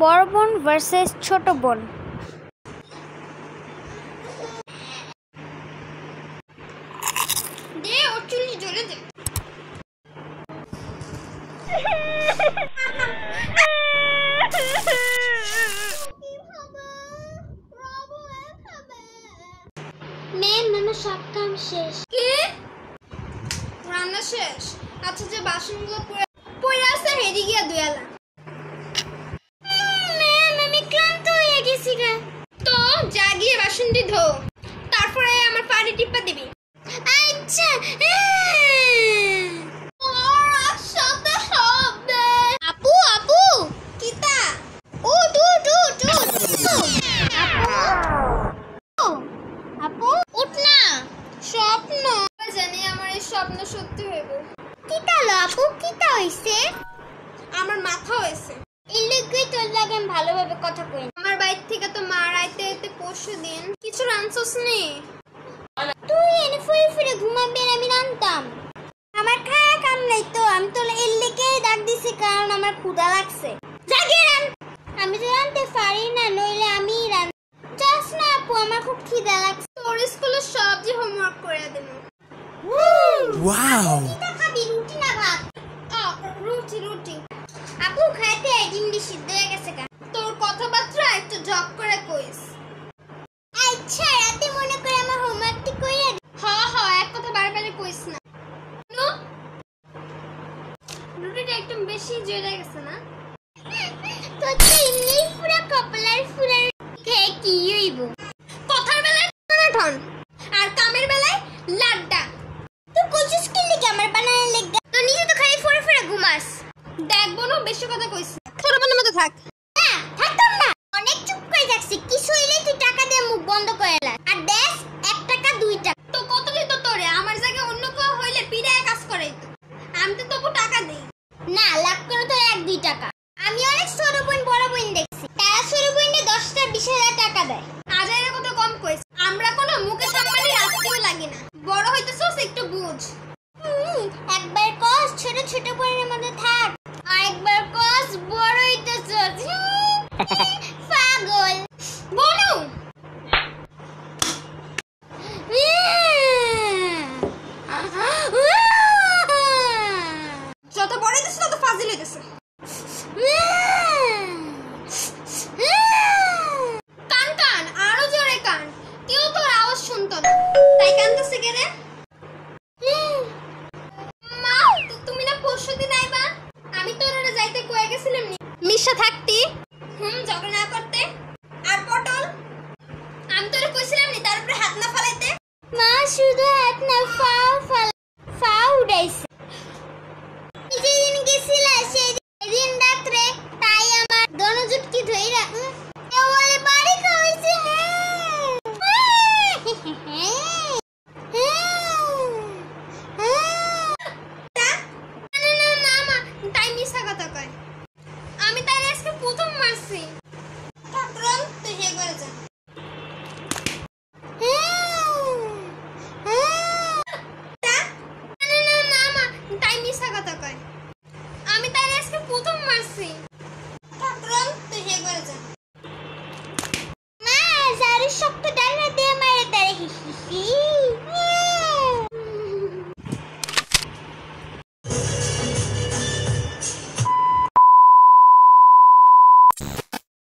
বড় বোন ভার্সেস ছোট বোন। দে ওর চুলি জোরে দে। ম্যাম আমার সব কাম শেষ। কি রান্না শেষ? আচ্ছা যে বাসনগুলো পড়ে আছে হেডি গিয়া ধুয়ালা। ম্যাম আমি ক্লান্ত হয়ে গেছি গা। তো যা গিয়ে বাসনটি ধো, তারপরে আমার পানি টিপা দিবি। আচ্ছা। আপু আপু কিতা? উঠ উঠ উঠ উঠ। আপু উঠ না। স্বপ্ন জানি আমার এই স্বপ্ন সত্যি হইব। কিতা লো আপু কিতা হইছে? আমার মাথা হয়েছে। এই লুকুই তোর লাগে আমি ভালোভাবে কথা কই। আমার বাইর থেকে তো মার আইতে আইতে পরশু দিন কিছু রানছস নি। তুই এনে ফুরে ফুরে ঘুমাবি আর আমি রান্তাম। আমার খায়া কাম নাই তো, আমি তো এর লেগে ডাক দিছি কারণ আমার ক্ষুধা লাগছে। জাগে রান। আমি তো রানতে পারি না, নইলে আমি রান। যাস না আপু আমার খুব খিদা লাগছে। তোর স্কুলে সবজি হোমওয়ার্ক করে দেব। ওয়াও কিতা খাবি রুটি না ভাত? রুটি রুটি। আপু খাইতে ডিম দি সিদ্ধ হয়ে গেছে গা। তোর কথাবার্তা একটু জব করে কইস। আচ্ছা রাতে মনে করে আমার হোমওয়ার্কটি কইরা দে। হ হ এক কথা বারবার কইস না। রুটিটা একটু বেশি জোরে গেছে না? তো এমনি পুরা কপালের ফুরা খেয়ে কি হইব? কথার বেলায় টনাটন আর কামের বেলায় লাড্ডা। তুই কইছিস কি লিগে আমার বানানোর লেগে? তো নিজে তো খালি ফুরে ফুরে ঘুমাস। দেখ বোনও বেশি কথা কইস না। ছোট বোনের মতো থাক। না থাকতাম না। অনেক চুপ করে থাকছি। কিছু হইলে তুই টাকা দিয়ে মুখ বন্ধ করে লা। আর দেখ 1 টাকা 2 টাকা। তো কত দিত তোরে? আমার জায়গায় অন্য কেউ হইলে পিড়ায় কাজ করে তো। আমি তো তবু টাকা দেই না লাভ করে তো 1-2 টাকা। আমি অনেক ছোট বোন বড় বোন দেখছি, তারা ছোট বোনে 10টা 20,000 টাকা দেয়। আজাইরা কত কম কইস। আমরা কোনো মুখে সামনে রাখতেও লাগি না। বড় হইতেছস একটু বুঝ। একবার কস ছোট ছোট বোনের মধ্যে থাক, আর একবার কস বড় হইতেছস। পাগল বনু যত বড় হইতেছ তত ফাজিল হইতেছ। কান কান আরো জোরে কান। কেউ তোর আওয়াজ শুনতো না, তাই কানতেছে কেন? মা তুমি না পরশুদিন আইবা? আমি তোর ওরে যাইতে কয়ে গেছিলাম নি মিশা থাকতি। ঝগড়া না করতে। আর পটল আমি তোরে কইছিলাম নি তার উপরে হাত না ফালাইতে। মা শুধু হাত না ফা উড়াইছে। যেদিন গেছিলা সেদিন রাত্রে তাই আমার দনজুটকি ধইরা বলে বাড়ি খাইছে। না মা তাই মিশা কথা কয়। আমি তাই আজকে প্রথম মারছি।